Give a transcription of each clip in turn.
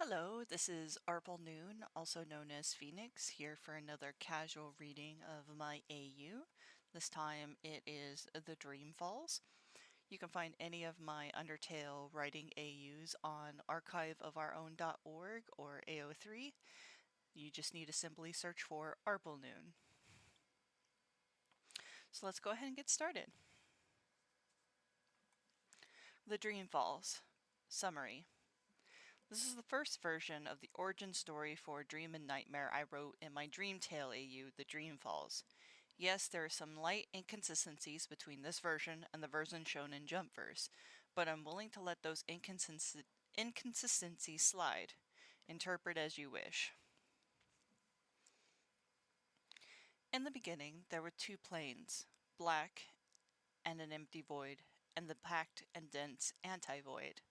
Hello, this is arplenoon, also known as Phoenix, here for another casual reading of my AU. This time it is the Dreamfalls. You can find any of my Undertale writing AUs on archiveofourown.org or AO3. You just need to simply search for arplenoon. So let's go ahead and get started. The Dreamfalls. Summary. This is the first version of the origin story for Dream and Nightmare I wrote in my Dreamtale AU, The Dreamfalls. Yes, there are some light inconsistencies between this version and the version shown in Jumpverse, but I'm willing to let those inconsistencies slide. Interpret as you wish. In the beginning, there were two planes, black and an empty void, and the packed and dense anti-void.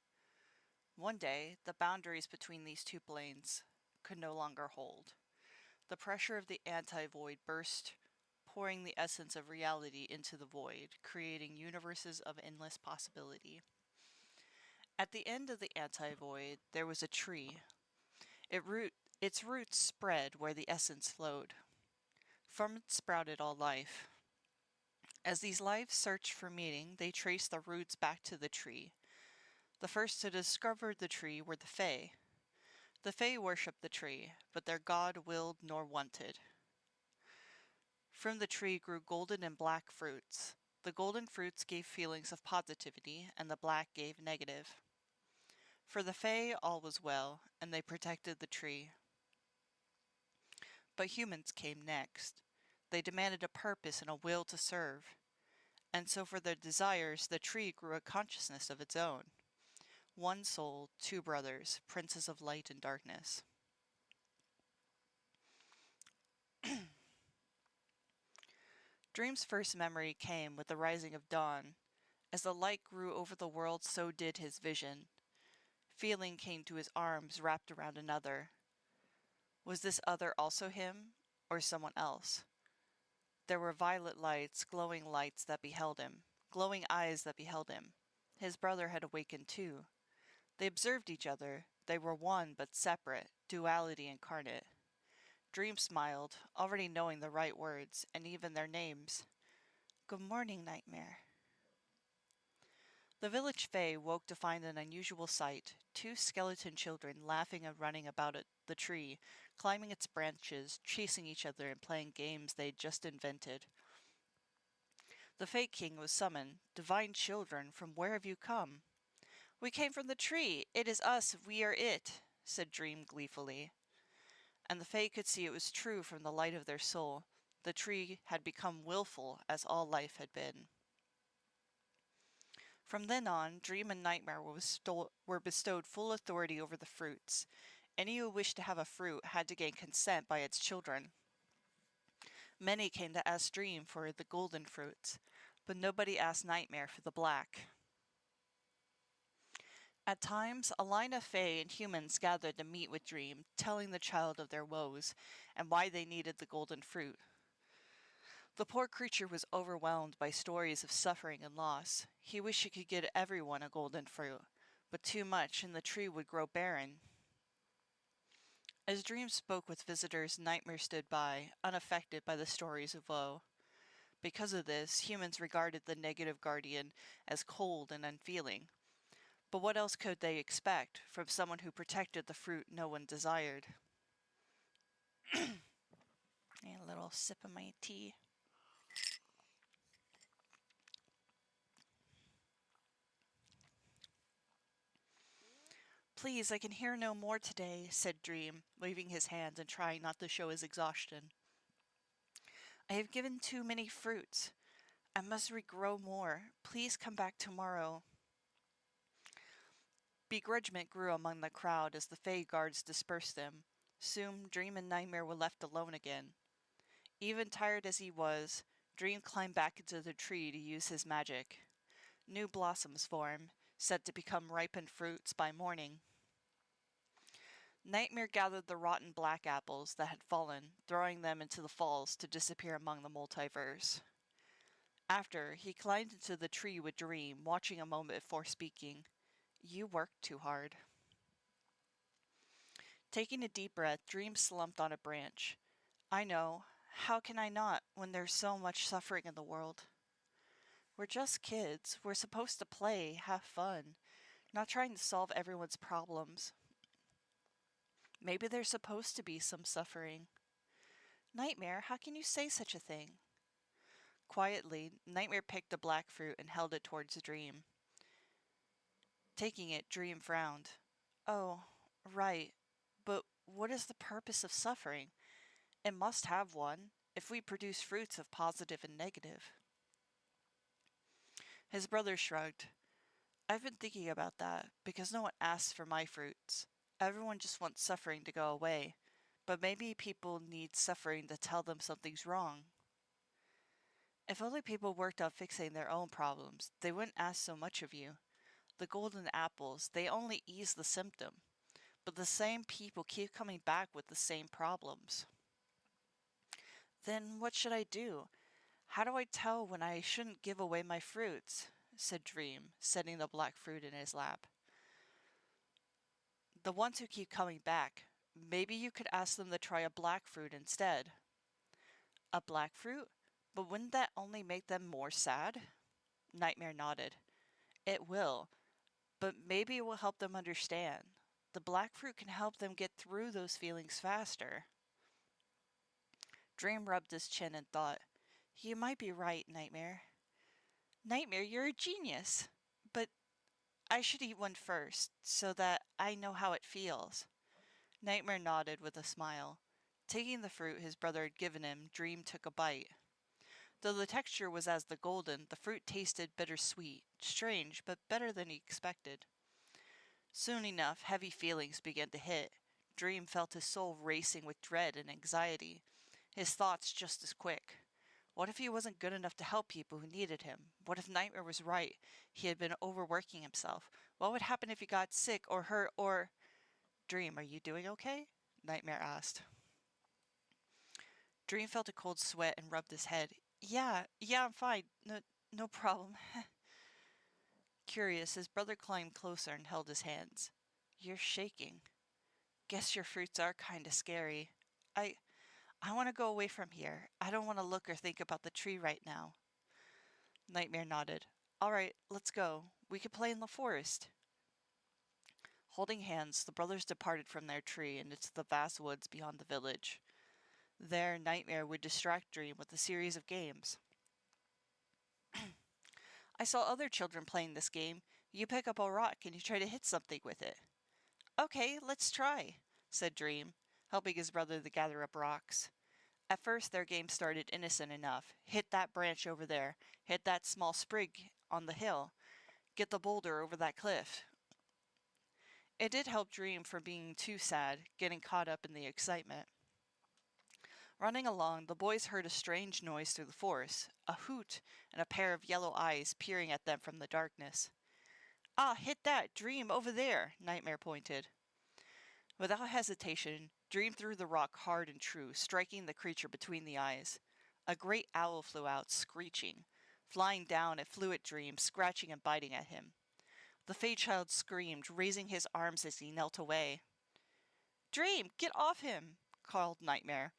One day, the boundaries between these two planes could no longer hold. The pressure of the anti-void burst, pouring the essence of reality into the void, creating universes of endless possibility. At the end of the anti-void, there was a tree. Its roots spread where the essence flowed. From it sprouted all life. As these lives searched for meaning, they traced the roots back to the tree. The first to discover the tree were the Fae. The Fae worshipped the tree, but their god willed nor wanted. From the tree grew golden and black fruits. The golden fruits gave feelings of positivity, and the black gave negative. For the Fae all was well, and they protected the tree. But humans came next. They demanded a purpose and a will to serve. And so for their desires, the tree grew a consciousness of its own. One soul, two brothers, princes of light and darkness. Dream's first memory came with the rising of dawn. As the light grew over the world, so did his vision. Feeling came to his arms wrapped around another. Was this other also him, or someone else? There were violet lights that beheld him, glowing eyes that beheld him. His brother had awakened too. They observed each other. They were one but separate, duality incarnate. Dream smiled, already knowing the right words, and even their names. Good morning, Nightmare. The village Fae woke to find an unusual sight. Two skeleton children laughing and running about the tree, climbing its branches, chasing each other and playing games they'd just invented. The Fae King was summoned. Divine children, from where have you come? We came from the tree. It is us. We are it, said Dream gleefully. And the Fae could see it was true from the light of their soul. The tree had become willful, as all life had been. From then on, Dream and Nightmare were bestowed full authority over the fruits. Any who wished to have a fruit had to gain consent by its children. Many came to ask Dream for the golden fruits, but nobody asked Nightmare for the black. At times, a line of Fae and humans gathered to meet with Dream, telling the child of their woes, and why they needed the golden fruit. The poor creature was overwhelmed by stories of suffering and loss. He wished he could give everyone a golden fruit, but too much and the tree would grow barren. As Dream spoke with visitors, Nightmare stood by, unaffected by the stories of woe. Because of this, humans regarded the negative guardian as cold and unfeeling. But what else could they expect from someone who protected the fruit no one desired? A little sip of my tea. Please, I can hear no more today, said Dream, waving his hands and trying not to show his exhaustion. I have given too many fruits. I must regrow more. Please come back tomorrow. Begrudgment grew among the crowd as the Fae guards dispersed them. Soon, Dream and Nightmare were left alone again. Even tired as he was, Dream climbed back into the tree to use his magic. New blossoms formed, set to become ripened fruits by morning. Nightmare gathered the rotten black apples that had fallen, throwing them into the falls to disappear among the multiverse. After, he climbed into the tree with Dream, watching a moment before speaking. You worked too hard. Taking a deep breath, Dream slumped on a branch. I know. How can I not when there's so much suffering in the world? We're just kids. We're supposed to play, have fun, not trying to solve everyone's problems. Maybe there's supposed to be some suffering. Nightmare, how can you say such a thing? Quietly, Nightmare picked a black fruit and held it towards Dream. Taking it, Dream frowned. Oh, right. But what is the purpose of suffering? It must have one, if we produce fruits of positive and negative. His brother shrugged. I've been thinking about that, because no one asks for my fruits. Everyone just wants suffering to go away, but maybe people need suffering to tell them something's wrong. If only people worked on fixing their own problems, they wouldn't ask so much of you. The golden apples, they only ease the symptom, but the same people keep coming back with the same problems. Then what should I do? How do I tell when I shouldn't give away my fruits? Said Dream, setting the black fruit in his lap. The ones who keep coming back, maybe you could ask them to try a black fruit instead. A black fruit? But wouldn't that only make them more sad? Nightmare nodded. It will, but maybe it will help them understand. The black fruit can help them get through those feelings faster. Dream rubbed his chin and thought, You might be right, Nightmare. Nightmare, you're a genius! But I should eat one first, so that I know how it feels. Nightmare nodded with a smile. Taking the fruit his brother had given him, Dream took a bite. Though the texture was as the golden, the fruit tasted bittersweet, strange, but better than he expected. Soon enough, heavy feelings began to hit. Dream felt his soul racing with dread and anxiety, his thoughts just as quick. What if he wasn't good enough to help people who needed him? What if Nightmare was right? He had been overworking himself. What would happen if he got sick or hurt or... Dream, are you doing okay? Nightmare asked. Dream felt a cold sweat and rubbed his head. Yeah, I'm fine. No problem. Curious, his brother climbed closer and held his hands. You're shaking. Guess your fruits are kinda scary. I want to go away from here. I don't want to look or think about the tree right now. Nightmare nodded. All right, let's go. We could play in the forest. Holding hands, the brothers departed from their tree and into the vast woods beyond the village. There, Nightmare would distract Dream with a series of games. I saw other children playing this game. You pick up a rock and you try to hit something with it. Okay, let's try, said Dream, helping his brother to gather up rocks. At first their game started innocent enough. Hit that branch over there. Hit that small sprig on the hill. Get the boulder over that cliff. It did help Dream from being too sad, getting caught up in the excitement. Running along, the boys heard a strange noise through the forest, a hoot and a pair of yellow eyes peering at them from the darkness. Ah, hit that! Dream, over there! Nightmare pointed. Without hesitation, Dream threw the rock hard and true, striking the creature between the eyes. A great owl flew out, screeching. Flying down, it flew at Dream, scratching and biting at him. The Fey Child screamed, raising his arms as he knelt away. Dream, get off him! Called Nightmare.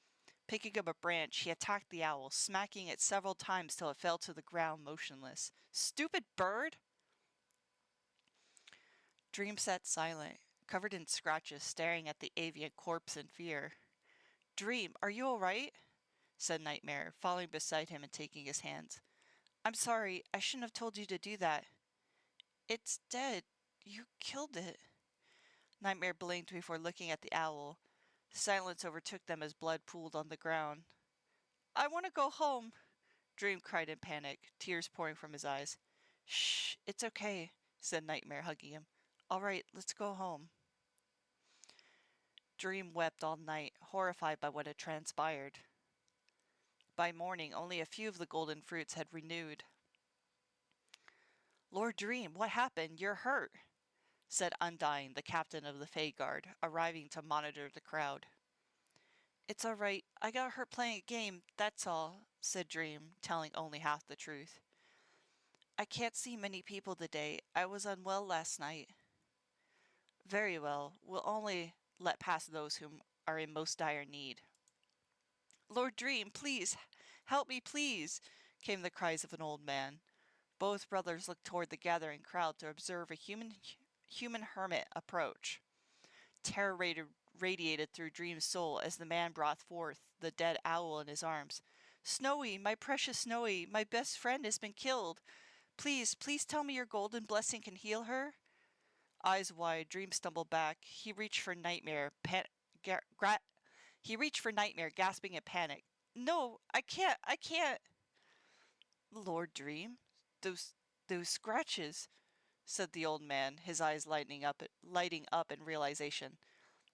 Picking up a branch, he attacked the owl, smacking it several times till it fell to the ground motionless. Stupid bird! Dream sat silent, covered in scratches, staring at the avian corpse in fear. Dream, are you all right? Said Nightmare, falling beside him and taking his hands. I'm sorry, I shouldn't have told you to do that. It's dead. You killed it. Nightmare blinked before looking at the owl. Silence overtook them as blood pooled on the ground. I want to go home, Dream cried in panic, tears pouring from his eyes. Shh, it's okay, said Nightmare, hugging him. All right, let's go home. Dream wept all night, horrified by what had transpired. By morning, only a few of the golden fruits had renewed. Lord Dream, what happened? You're hurt, said Undyne, the captain of the Fey Guard, arriving to monitor the crowd. It's all right. I got hurt playing a game, that's all, said Dream, telling only half the truth. I can't see many people today. I was unwell last night. Very well. We'll only let pass those whom are in most dire need. Lord Dream, please, help me, please, came the cries of an old man. Both brothers looked toward the gathering crowd to observe a human hermit approach. Terror radiated through Dream's soul as the man brought forth the dead owl in his arms. Snowy, my precious Snowy, my best friend has been killed. Please, please tell me your golden blessing can heal her. Eyes wide, Dream stumbled back. He reached for Nightmare, gasping in panic. No, I can't. Lord Dream, those those scratches, said the old man, his eyes lighting up in realization.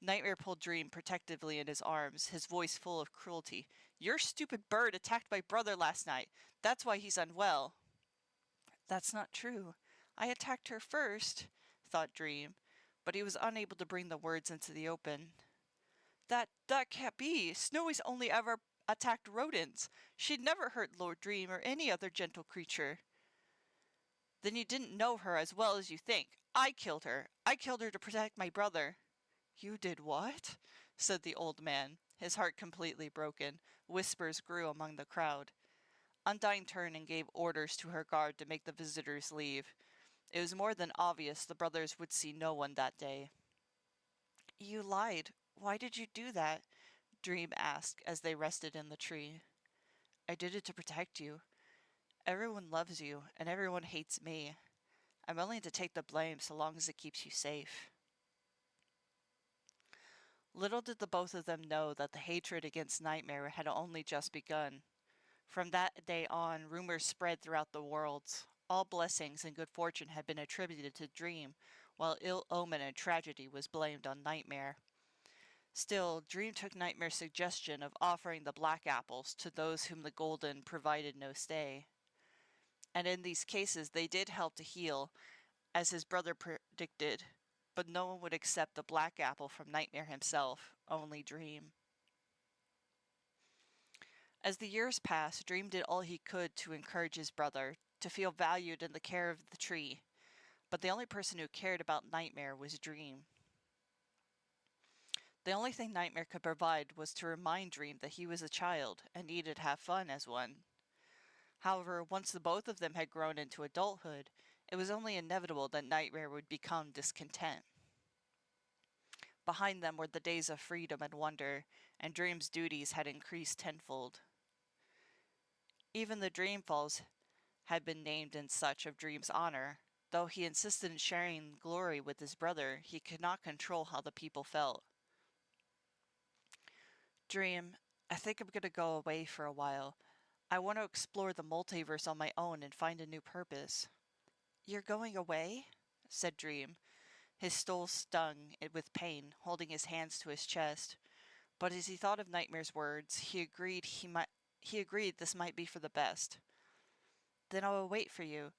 Nightmare pulled Dream protectively in his arms, his voice full of cruelty. Your stupid bird attacked my brother last night. That's why he's unwell. That's not true. I attacked her first, thought Dream, but he was unable to bring the words into the open. That can't be. Snowy's only ever attacked rodents. She'd never hurt Lord Dream or any other gentle creature. Then you didn't know her as well as you think. I killed her. I killed her to protect my brother. You did what? Said the old man, his heart completely broken. Whispers grew among the crowd. Undyne turned and gave orders to her guard to make the visitors leave. It was more than obvious the brothers would see no one that day. You lied. Why did you do that? Dream asked as they rested in the tree. I did it to protect you. Everyone loves you, and everyone hates me. I'm willing to take the blame so long as it keeps you safe. Little did the both of them know that the hatred against Nightmare had only just begun. From that day on, rumors spread throughout the world. All blessings and good fortune had been attributed to Dream, while ill omen and tragedy was blamed on Nightmare. Still, Dream took Nightmare's suggestion of offering the black apples to those whom the golden provided no stay. And in these cases they did help to heal, as his brother predicted, but no one would accept the black apple from Nightmare himself, only Dream. As the years passed, Dream did all he could to encourage his brother, to feel valued in the care of the tree, but the only person who cared about Nightmare was Dream. The only thing Nightmare could provide was to remind Dream that he was a child and needed to have fun as one. However, once the both of them had grown into adulthood, it was only inevitable that Nightmare would become discontent. Behind them were the days of freedom and wonder, and Dream's duties had increased tenfold. Even the Dreamfalls had been named in such of Dream's honor. Though he insisted in sharing glory with his brother, he could not control how the people felt. Dream, I think I'm going to go away for a while. I want to explore the multiverse on my own and find a new purpose. You're going away? Said Dream. His soul stung with pain, holding his hands to his chest. But as he thought of Nightmare's words, he agreed this might be for the best. Then I will wait for you.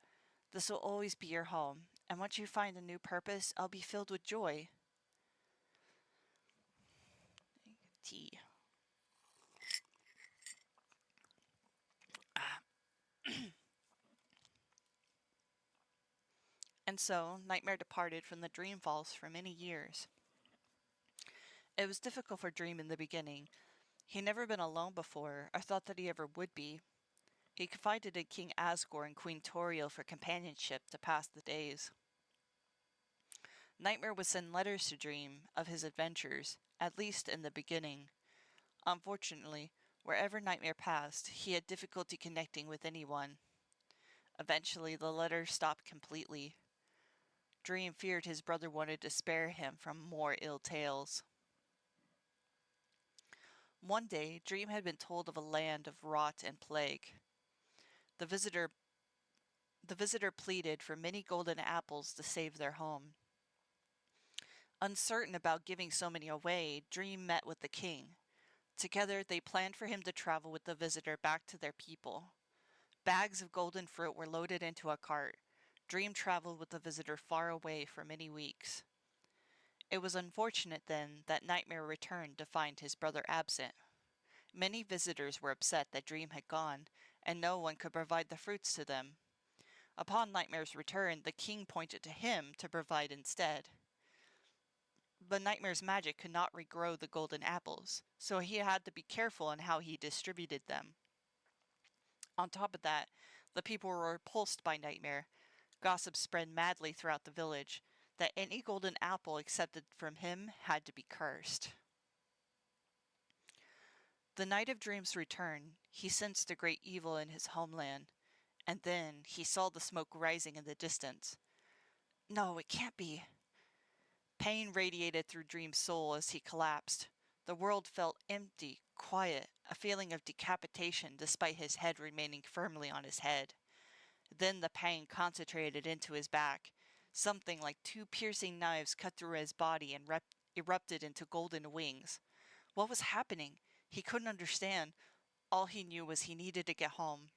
This will always be your home, and once you find a new purpose, I'll be filled with joy. Tea. And so, Nightmare departed from the Dreamfalls for many years. It was difficult for Dream in the beginning. He'd never been alone before, or thought that he ever would be. He confided in King Asgore and Queen Toriel for companionship to pass the days. Nightmare would send letters to Dream of his adventures, at least in the beginning. Unfortunately, wherever Nightmare passed, he had difficulty connecting with anyone. Eventually, the letters stopped completely. Dream feared his brother wanted to spare him from more ill tales. One day, Dream had been told of a land of rot and plague. The visitor pleaded for many golden apples to save their home. Uncertain about giving so many away, Dream met with the king. Together, they planned for him to travel with the visitor back to their people. Bags of golden fruit were loaded into a cart. Dream traveled with the visitor far away for many weeks. It was unfortunate, then, that Nightmare returned to find his brother absent. Many visitors were upset that Dream had gone, and no one could provide the fruits to them. Upon Nightmare's return, the king pointed to him to provide instead. But Nightmare's magic could not regrow the golden apples, so he had to be careful in how he distributed them. On top of that, the people were repulsed by Nightmare. Gossip spread madly throughout the village that any golden apple accepted from him had to be cursed. The Night of Dreams returned. He sensed a great evil in his homeland, and then he saw the smoke rising in the distance. No, it can't be. Pain radiated through Dream's soul as he collapsed. The world felt empty, quiet, a feeling of decapitation despite his head remaining firmly on his head. Then the pain concentrated into his back. Something like two piercing knives cut through his body and erupted into golden wings. What was happening? He couldn't understand. All he knew was he needed to get home.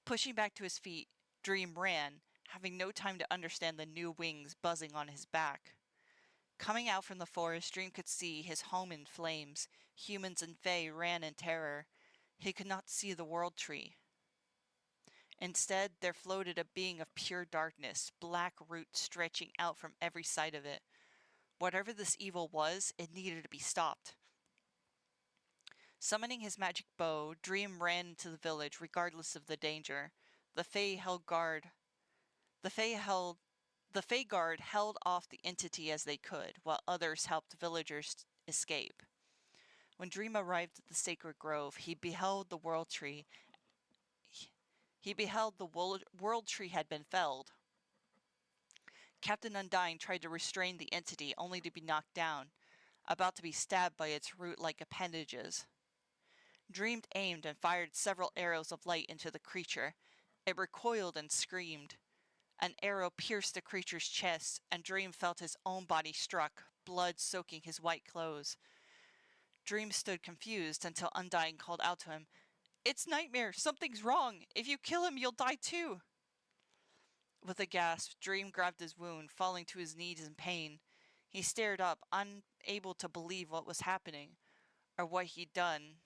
Pushing back to his feet, Dream ran, having no time to understand the new wings buzzing on his back. Coming out from the forest, Dream could see his home in flames. Humans and Fae ran in terror. He could not see the world tree. Instead, there floated a being of pure darkness, black roots stretching out from every side of it. Whatever this evil was, it needed to be stopped. Summoning his magic bow, Dream ran into the village regardless of the danger. The Fae held guard. The Fae guard held off the entity as they could, while others helped villagers escape. When Dream arrived at the sacred grove, he beheld the world tree. He beheld the world tree had been felled. Captain Undyne tried to restrain the entity, only to be knocked down, about to be stabbed by its root-like appendages. Dream aimed and fired several arrows of light into the creature. It recoiled and screamed. An arrow pierced the creature's chest, and Dream felt his own body struck, blood soaking his white clothes. Dream stood confused until Undyne called out to him, "It's Nightmare! Something's wrong! If you kill him, you'll die too!" With a gasp, Dream grabbed his wound, falling to his knees in pain. He stared up, unable to believe what was happening, or what he'd done.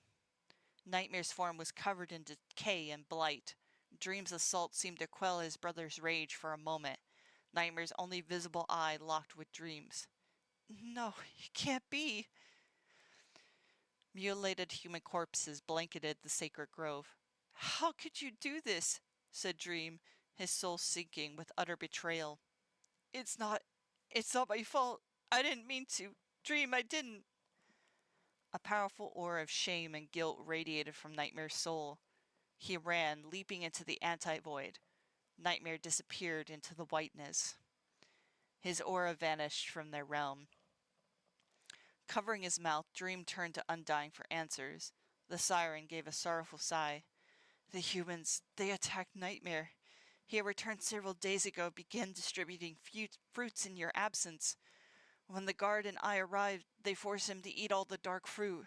Nightmare's form was covered in decay and blight. Dream's assault seemed to quell his brother's rage for a moment. Nightmare's only visible eye locked with Dream's. "No, it can't be." Mutilated human corpses blanketed the sacred grove. "How could you do this?" said Dream, his soul sinking with utter betrayal. It's not my fault. I didn't mean to. Dream, I didn't." A powerful aura of shame and guilt radiated from Nightmare's soul. He ran, leaping into the anti-void. Nightmare disappeared into the whiteness. His aura vanished from their realm. Covering his mouth, Dream turned to Undyne for answers. The siren gave a sorrowful sigh. "The humans, they attacked Nightmare. He returned several days ago, began distributing fruits in your absence. When the guard and I arrived, they forced him to eat all the dark fruit.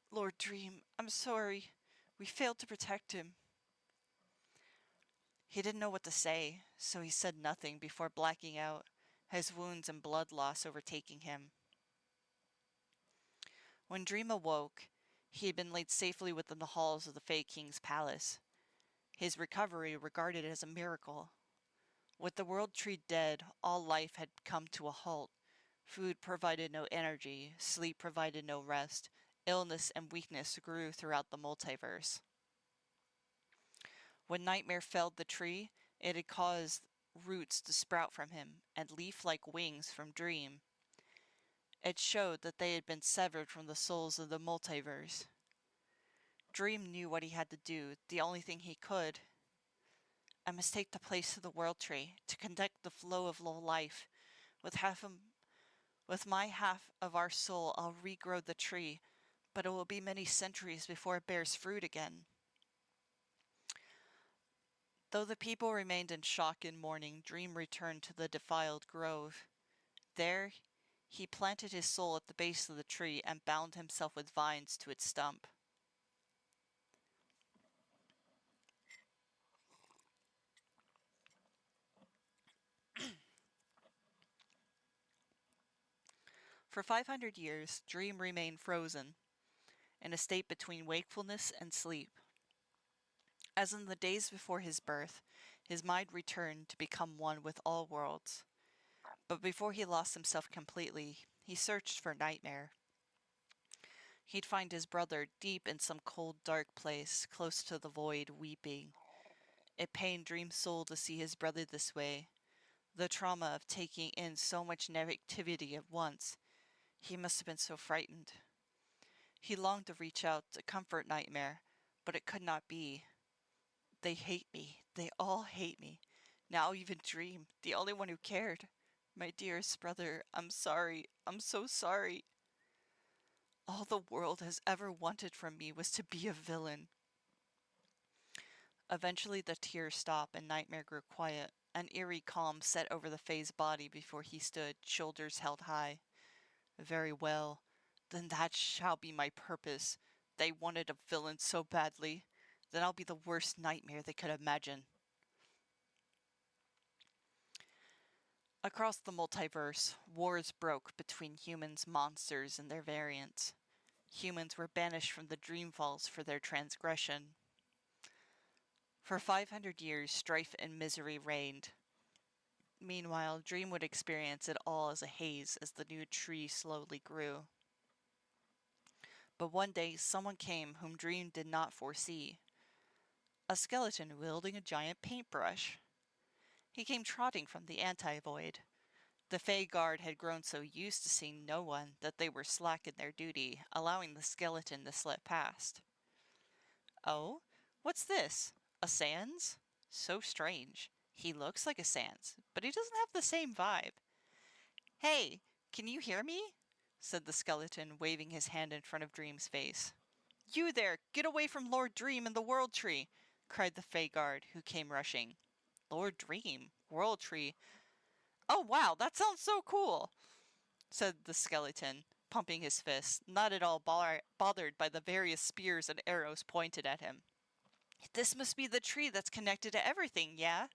Lord Dream, I'm sorry. We failed to protect him." He didn't know what to say, so he said nothing before blacking out, his wounds and blood loss overtaking him. When Dream awoke, he had been laid safely within the halls of the Fae King's palace. His recovery regarded as a miracle. With the world tree dead, all life had come to a halt. Food provided no energy, sleep provided no rest, illness and weakness grew throughout the multiverse. When Nightmare felled the tree, it had caused roots to sprout from him, and leaf-like wings from Dream. It showed that they had been severed from the souls of the multiverse. Dream knew what he had to do, the only thing he could. "I must take the place of the world tree, to conduct the flow of life. With my half of our soul, I'll regrow the tree, but it will be many centuries before it bears fruit again." Though the people remained in shock and mourning, Dream returned to the defiled grove. There, he planted his soul at the base of the tree and bound himself with vines to its stump. For 500 years, Dream remained frozen, in a state between wakefulness and sleep. As in the days before his birth, his mind returned to become one with all worlds. But before he lost himself completely, he searched for Nightmare. He'd find his brother deep in some cold, dark place, close to the void, weeping. It pained Dream's soul to see his brother this way. The trauma of taking in so much negativity at once. He must have been so frightened. He longed to reach out to comfort Nightmare, but it could not be. They hate me. They all hate me. Now even Dream, the only one who cared. My dearest brother, I'm sorry. I'm so sorry. All the world has ever wanted from me was to be a villain. Eventually the tears stopped and Nightmare grew quiet. An eerie calm set over the Fae's body before he stood, shoulders held high. Very well. Then that shall be my purpose. They wanted a villain so badly. Then I'll be the worst nightmare they could imagine. Across the multiverse, wars broke between humans, monsters, and their variants. Humans were banished from the Dreamfalls for their transgression. For 500 years, strife and misery reigned. Meanwhile, Dream would experience it all as a haze as the new tree slowly grew. But one day, someone came whom Dream did not foresee. A skeleton wielding a giant paintbrush. He came trotting from the anti-void. The Fae Guard had grown so used to seeing no one that they were slack in their duty, allowing the skeleton to slip past. Oh, what's this? A Sans? So strange. He looks like a Sans, but he doesn't have the same vibe. Hey, can you hear me? Said the skeleton, waving his hand in front of Dream's face. You there! Get away from Lord Dream and the World Tree! Cried the Fae Guard, who came rushing. Lord Dream? World Tree? Oh wow, that sounds so cool! Said the skeleton, pumping his fist, not at all bothered by the various spears and arrows pointed at him. This must be the tree that's connected to everything, yeah?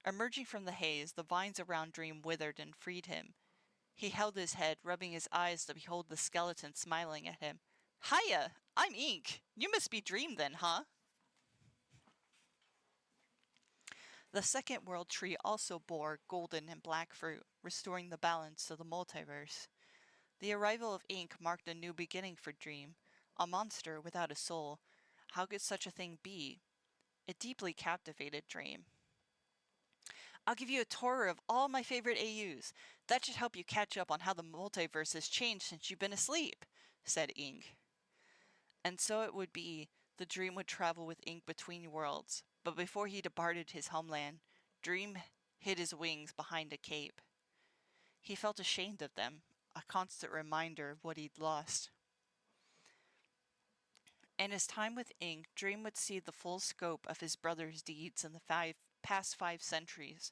Emerging from the haze, the vines around Dream withered and freed him. He held his head, rubbing his eyes to behold the skeleton smiling at him. Hiya! I'm Ink! You must be Dream then, huh? The second world tree also bore golden and black fruit, restoring the balance to the multiverse. The arrival of Ink marked a new beginning for Dream, a monster without a soul. How could such a thing be? It deeply captivated Dream. I'll give you a tour of all my favorite AUs. That should help you catch up on how the multiverse has changed since you've been asleep, said Ink. And so it would be. The Dream would travel with Ink between worlds, but before he departed his homeland, Dream hid his wings behind a cape. He felt ashamed of them, a constant reminder of what he'd lost. In his time with Ink, Dream would see the full scope of his brother's deeds in the past 5 centuries.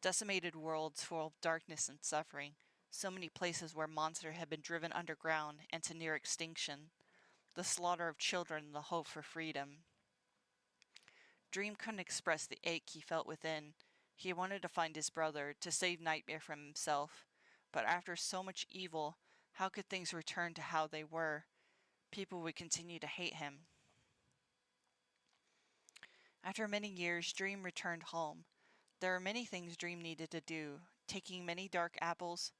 Decimated worlds full of darkness and suffering, so many places where monsters had been driven underground and to near extinction, the slaughter of children and the hope for freedom. Dream couldn't express the ache he felt within. He wanted to find his brother, to save Nightmare from himself. But after so much evil, how could things return to how they were? People would continue to hate him. After many years, Dream returned home. There were many things Dream needed to do, taking many dark apples.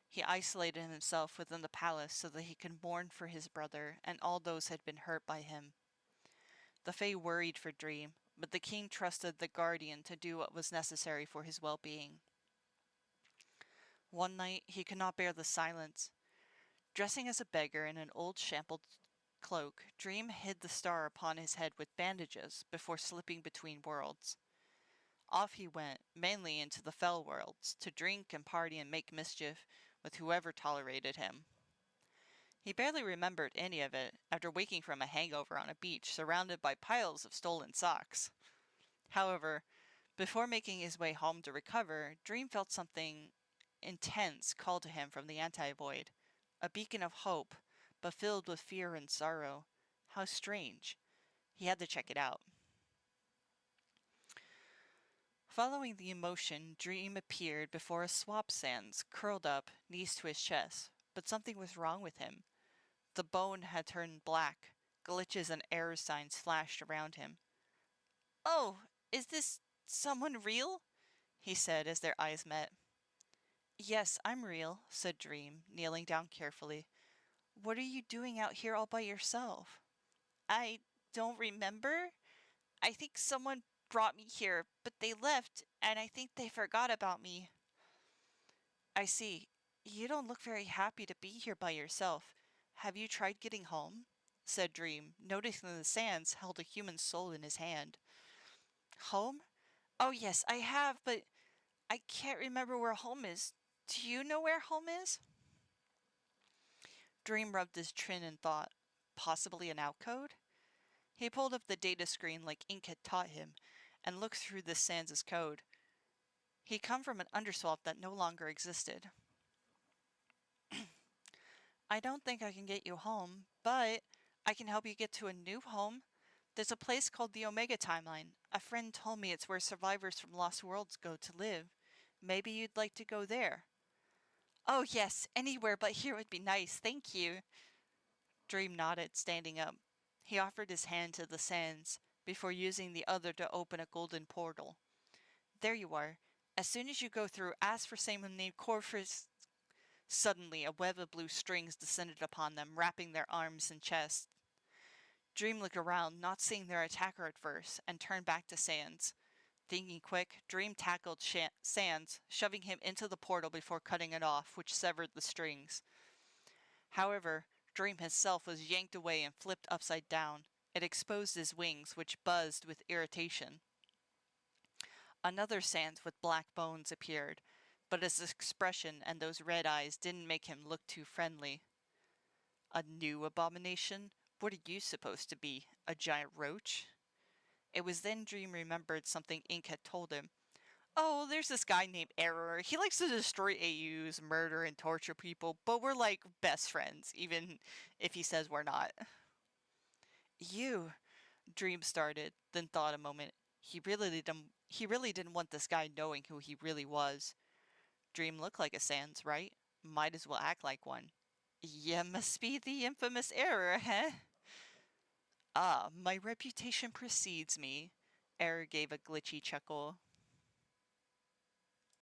He isolated himself within the palace so that he could mourn for his brother and all those who had been hurt by him. The Fae worried for Dream, but the king trusted the guardian to do what was necessary for his well-being. One night, he could not bear the silence. Dressing as a beggar in an old shambled cloak, Dream hid the star upon his head with bandages before slipping between worlds. Off he went, mainly into the fell worlds, to drink and party and make mischief with whoever tolerated him. He barely remembered any of it after waking from a hangover on a beach surrounded by piles of stolen socks. However, before making his way home to recover, Dream felt something intense call to him from the anti-void, a beacon of hope, but filled with fear and sorrow. How strange. He had to check it out. Following the emotion, Dream appeared before a swap Sans, curled up, knees to his chest, but something was wrong with him. The bone had turned black. Glitches and error signs flashed around him. Oh, is this someone real? he said as their eyes met. Yes, I'm real, said Dream, kneeling down carefully. What are you doing out here all by yourself? I don't remember. I think someone brought me here, but they left, and I think they forgot about me. I see. You don't look very happy to be here by yourself. Have you tried getting home? Said Dream, noticing the sands held a human soul in his hand. Home? Oh, yes, I have, but I can't remember where home is. Do you know where home is? Dream rubbed his chin and thought, possibly an outcode? He pulled up the data screen like Ink had taught him, and looked through the Sans' code. He'd come from an underswap that no longer existed. I don't think I can get you home, but I can help you get to a new home. There's a place called the Omega Timeline. A friend told me it's where survivors from Lost Worlds go to live. Maybe you'd like to go there. Oh, yes, anywhere but here would be nice, thank you. Dream nodded, standing up. He offered his hand to the Sans, before using the other to open a golden portal. There you are. As soon as you go through, ask for someone named Corfus. Suddenly, a web of blue strings descended upon them, wrapping their arms and chests. Dream looked around, not seeing their attacker at first, and turned back to Sans. Thinking quick, Dream tackled Sans, shoving him into the portal before cutting it off, which severed the strings. However, Dream himself was yanked away and flipped upside down. It exposed his wings, which buzzed with irritation. Another Sans with black bones appeared, but his expression and those red eyes didn't make him look too friendly. A new abomination? What are you supposed to be? A giant roach? It was then Dream remembered something Ink had told him. Oh, there's this guy named Error. He likes to destroy AUs, murder, and torture people, but we're like best friends, even if he says we're not. You, Dream started, then thought a moment. He really didn't want this guy knowing who he really was. Dream looked like a Sans, right? Might as well act like one. You must be the infamous Error, huh? Ah, my reputation precedes me. Error gave a glitchy chuckle.